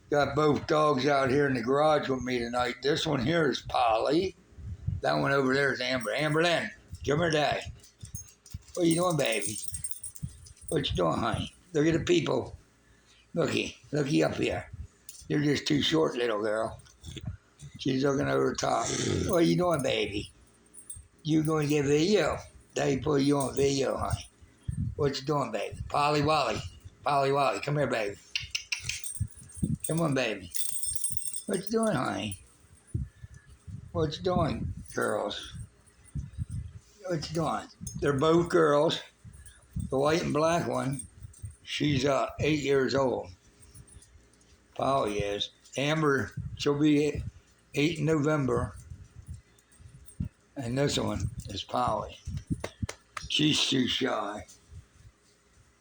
Got both dogs out here in the garage with me tonight. This one here is Polly. That one over there is Amber. Amberlyn, give her day. What are you doing, baby? What you doing, honey? Look at the people. Looky up here. You're just too short, little girl. She's looking over the top. What are you doing, baby? You going to get video? Daddy put you on video, honey. What you doing, baby? Polly Wally. Polly Wally, come here, baby. Come on, baby. What you doing, honey? What you doing, girls? What you doing? They're both girls. The white and black one, she's 8 years old. Polly is. Amber, she'll be 8 in November. And this one is Polly. She's too shy.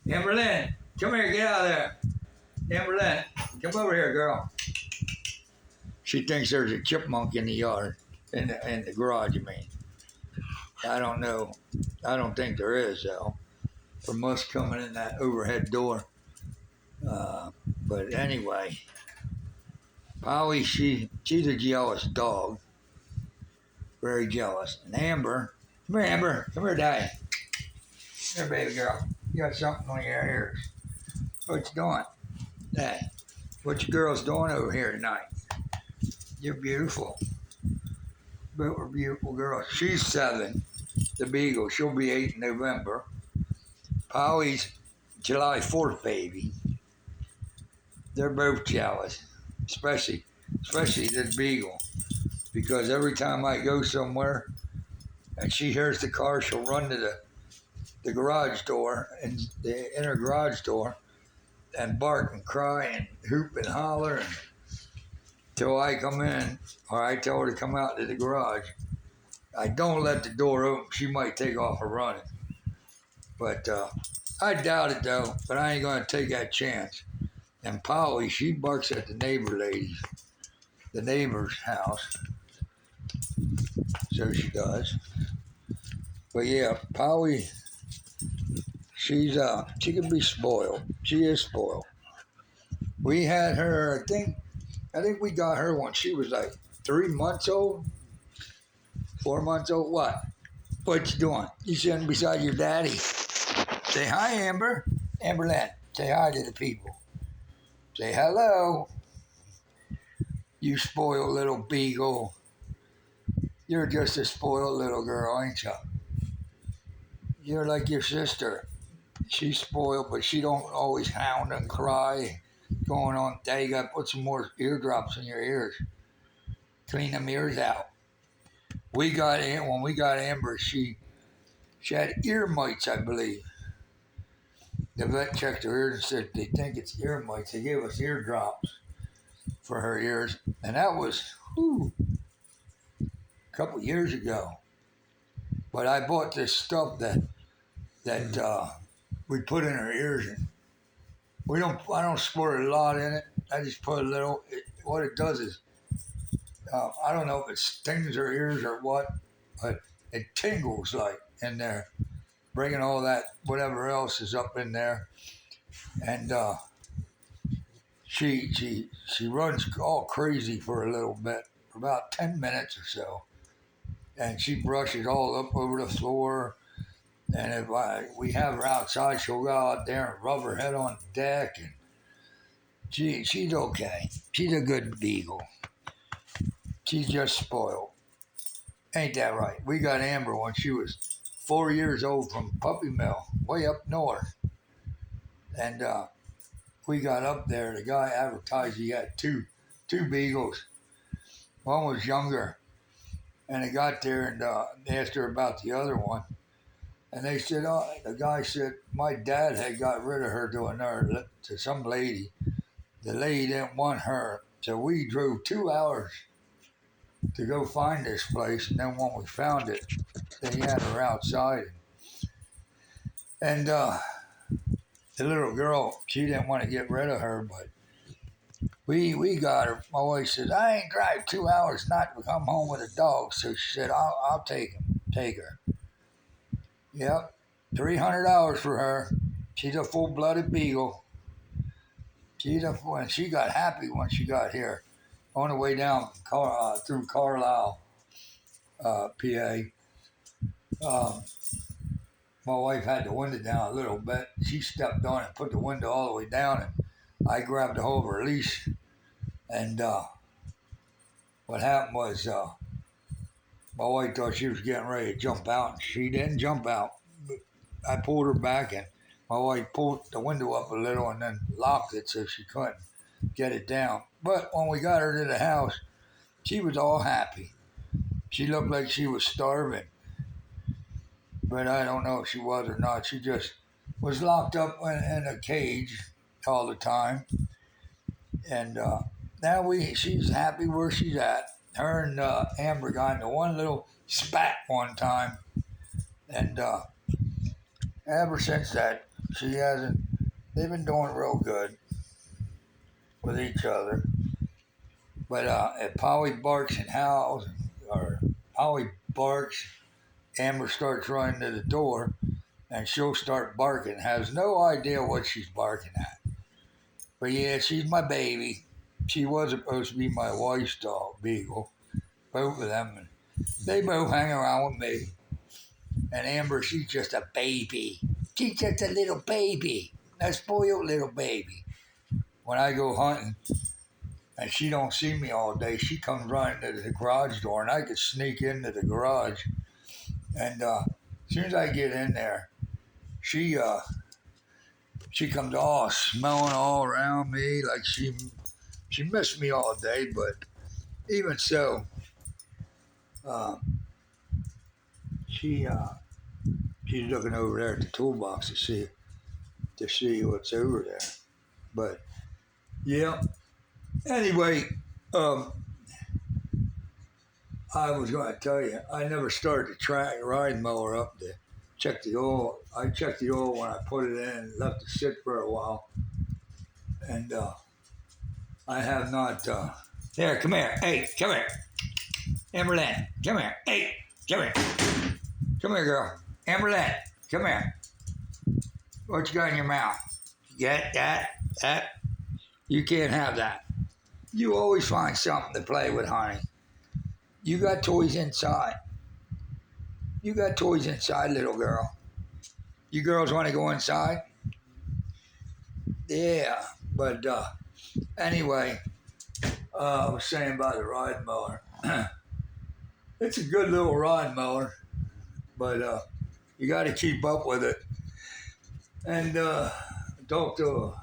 Amberlyn, come here, get out of there. Amberlyn, come over here, girl. She thinks there's a chipmunk in the yard, in the garage, I mean. I don't know. I don't think there is, though. From us coming in that overhead door. But anyway, Polly, she's a jealous dog. Very jealous. And Amber, come here, Amber. Come here, Daddy. Come here, baby girl. You got something on your ears. What you doing? Hey, what you girls doing over here tonight? You're beautiful. But we're beautiful girls. She's 7, the Beagle. She'll be 8 in November. Polly's July 4th baby. They're both jealous, especially this Beagle, because every time I go somewhere and she hears the car, she'll run to the garage door and the inner garage door and bark and cry and hoop and holler until I come in, or I tell her to come out to the garage. I don't let the door open. She might take off and running. But I doubt it, though. But I ain't going to take that chance. And Polly, she barks at the neighbor's house. So she does. But yeah, Polly, she can be spoiled. She is spoiled. We had her, I think we got her when she was like 3 months old, 4 months old. What you doing? You sitting beside your daddy. Say hi, Amber. Amberlyn, say hi to the people. Say hello. You spoiled little Beagle. You're just a spoiled little girl, ain't you? You're like your sister. She's spoiled, but she don't always hound and cry. Going on, Daddy, you got to put some more eardrops in your ears. Clean them ears out. When we got Amber, she had ear mites, I believe. The vet checked her ears and said they think it's ear mites. They gave us eardrops for her ears, and that was a couple years ago. But I bought this stuff that we put in her ears, and I don't squirt a lot in it. I just put a little. What it does is, I don't know if it stings her ears or what, but it tingles like in there, bringing all that whatever else is up in there, and she runs all crazy for a little bit, for about 10 minutes or so, and she brushes all up over the floor. And if we have her outside, she'll go out there and rub her head on the deck, and she's okay. She's a good Beagle. She's just spoiled. Ain't that right? We got Amber when she was 4 years old from Puppy Mill, way up north. And we got up there. The guy advertised he had two Beagles. One was younger. And they got there and they asked her about the other one. And they said, the guy said, my dad had got rid of her to some lady. The lady didn't want her. So we drove 2 hours to go find this place. And then when we found it, they had her outside. And the little girl, she didn't want to get rid of her, but we got her. My wife said, I ain't drive 2 hours not to come home with a dog. So she said, I'll take her. Yep, $300 for her. She's a full-blooded Beagle. When she got happy when she got here, on the way down through Carlisle, PA. Um, my wife had the window down a little bit. She stepped on it, put the window all the way down, and I grabbed a hold of her leash. And what happened was my wife thought she was getting ready to jump out, and she didn't jump out. I pulled her back, and my wife pulled the window up a little and then locked it so she couldn't get it down. But when we got her to the house, she was all happy. She looked like she was starving, but I don't know if she was or not. She just was locked up in a cage all the time. And now she's happy where she's at. Her and Amber got into one little spat one time, and ever since that, she hasn't. They've been doing real good with each other. But if Polly barks and howls, or Polly barks, Amber starts running to the door, and she'll start barking. Has no idea what she's barking at. But yeah, she's my baby. She was supposed to be my wife's dog, Beagle. Both of them. And they both hang around with me. And Amber, she's just a baby. She's just a little baby. A spoiled little baby. When I go hunting and she don't see me all day, she comes running to the garage door, and I could sneak into the garage. And as soon as I get in there, she comes all smelling all around me like she missed me all day. But even so, uh, she's looking over there at the toolbox to see what's over there. But yeah. Anyway, I was going to tell you, I never started the ride mower up to check the oil. I checked the oil when I put it in and left it sit for a while. And I have not. There, come here. Hey, come here. Amberlynn, come here. Hey, come here. Come here, girl. Amberlynn, come here. What you got in your mouth? Get that? You can't have that. You always find something to play with, honey. You got toys inside. You got toys inside, little girl. You girls want to go inside? Yeah, but anyway, I was saying about the ride mower. It's a good little ride mower, but you got to keep up with it. And I talked to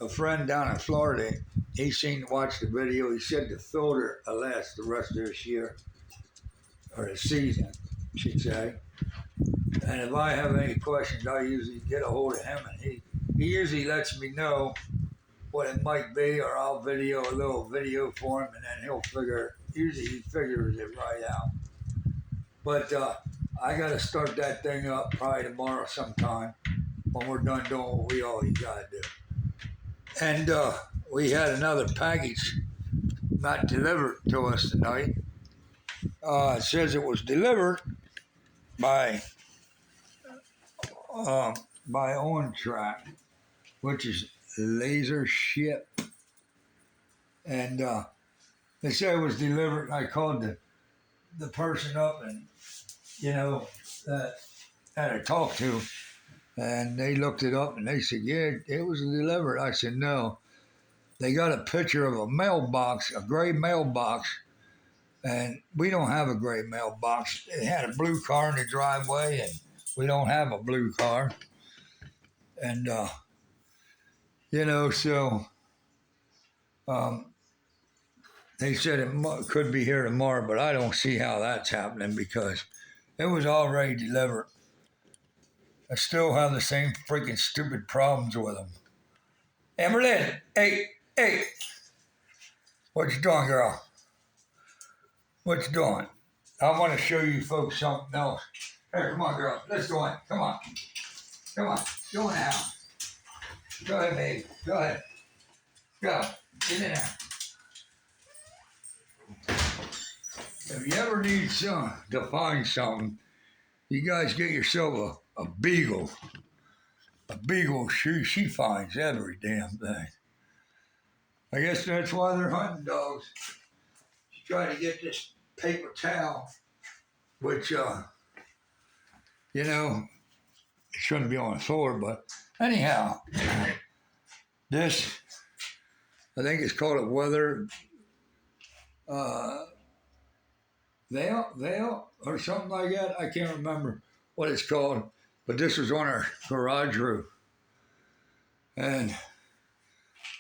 a friend down in Florida. He watched the video. He said the filter will last the rest of this year, or the season, I should say. And if I have any questions, I usually get a hold of him, and he usually lets me know what it might be, or I'll video a little video for him, and then usually he figures it right out. But I got to start that thing up probably tomorrow sometime when we're done doing what we always got to do. And we had another package not delivered to us tonight. It says it was delivered by On Track, which is laser ship. And they said it was delivered. I called the person up, and that I talked to, and they looked it up, and they said, yeah, it was delivered. I said, no. They got a picture of a mailbox, a gray mailbox, and we don't have a gray mailbox. It had a blue car in the driveway, and we don't have a blue car. And, so they said it could be here tomorrow, but I don't see how that's happening because it was already delivered. I still have the same freaking stupid problems with them. Amberlynn, hey, what you doing, girl? What you doing? I want to show you folks something else. Here, come on, girl. Let's go in. Come on. Go in the house. Go ahead, babe. Go ahead. Go. Get in there. If you ever need to find something, you guys get yourself a beagle. A beagle, she finds every damn thing. I guess that's why they're hunting dogs. She's trying to get this paper towel, which, you know, it shouldn't be on the floor, but anyhow, this, I think it's called a weather uh, veil or something like that. I can't remember what it's called, but this was on our garage roof. And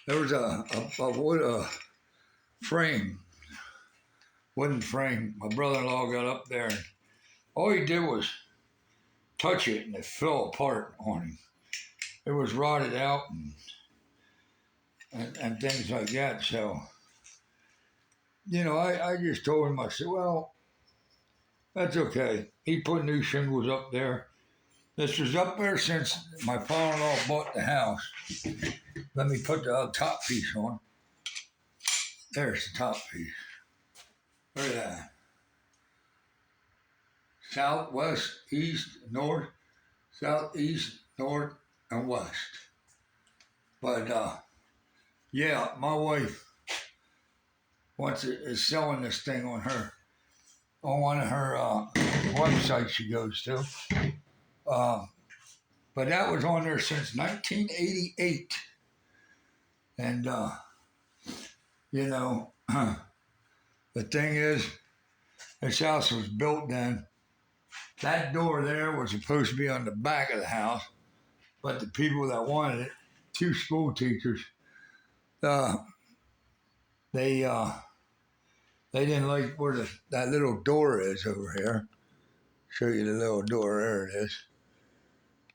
there was a wood frame, wooden frame. My brother-in-law got up there, and all he did was touch it, and it fell apart on him. It was rotted out and things like that. So, you know, I just told him, I said, well, that's okay. He put new shingles up there. This was up there since my father-in-law bought the house. Let me put the top piece on. There's the top piece. Look at that. South, west, east, north, southeast, north, and west. But yeah, my wife is selling this thing on one of her websites she goes to. But that was on there since 1988, and you know, the thing is, this house was built then. That door there was supposed to be on the back of the house, but the people that wanted it, two school teachers, they didn't like where that little door is over here. Show you the little door, there it is.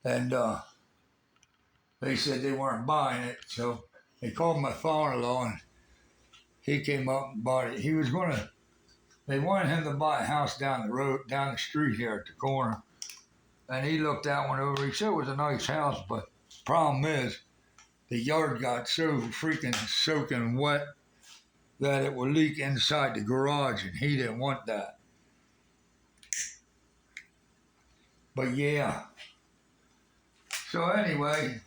And they said they weren't buying it, so they called my father-in-law, and he came up and bought it. They wanted him to buy a house down the street here at the corner. And he looked that one over. He said it was a nice house, but the problem is the yard got so freaking soaking wet that it would leak inside the garage, and he didn't want that. But yeah. So anyway,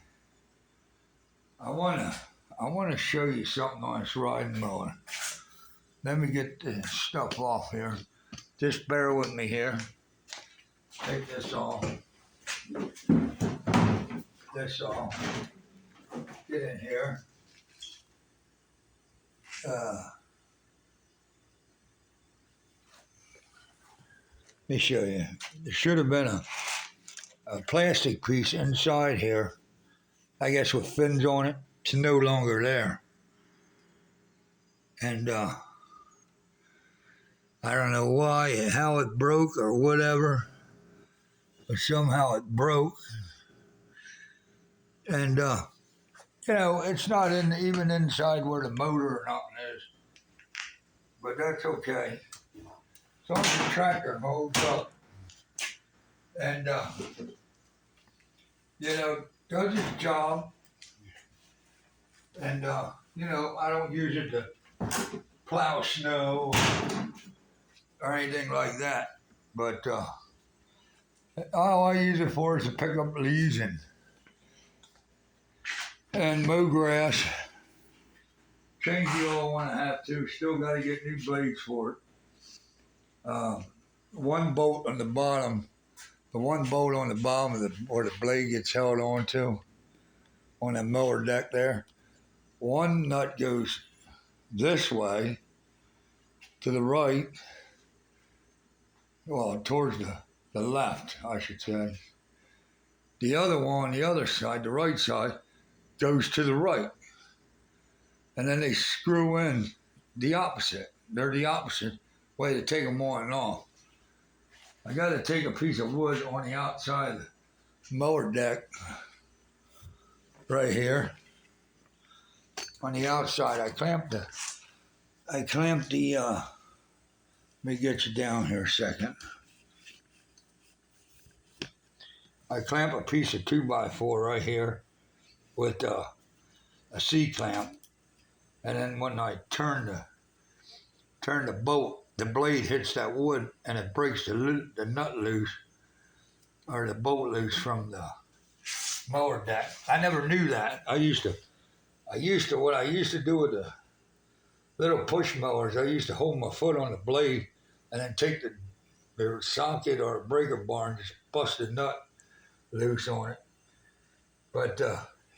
I wanna show you something on this riding mower. Let me get this stuff off here. Just bear with me here. Take this off. This off. Get in here. Let me show you. There should have been a plastic piece inside here, I guess with fins on it. It's no longer there. And I don't know why, how it broke or whatever, but somehow it broke. And, you know, it's not even inside where the motor or nothing is, but that's okay. As long as the tractor holds up and, you know, does its job. And, you know, I don't use it to plow snow or anything like that. But all I use it for is to pick up leaves and mow grass. Change the oil when I have to. Still got to get new blades for it. One bolt on the bottom, of where the blade gets held onto on the mower deck there. One nut goes this way to the right, well, towards the left, I should say. The other one on the other side, the right side, goes to the right. And then they screw in the opposite. They're the opposite way to take them on and off. I got to take a piece of wood on the outside of the mower deck, right here. On the outside, I clamped the, let me get you down here a second. I clamp a piece of 2x4 right here with a C-clamp. And then when I turn the bolt, the blade hits that wood and it breaks the nut loose, or the bolt loose from the mower deck. I never knew that. I used to what I used to do with the little push mowers, I used to hold my foot on the blade and then take the socket or breaker bar and just bust the nut loose on it. But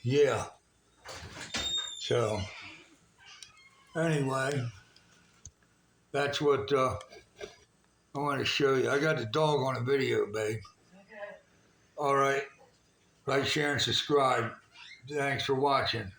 yeah, so anyway, that's what I want to show you. I got the dog on a video, babe. All right. Like, share, and subscribe. Thanks for watching.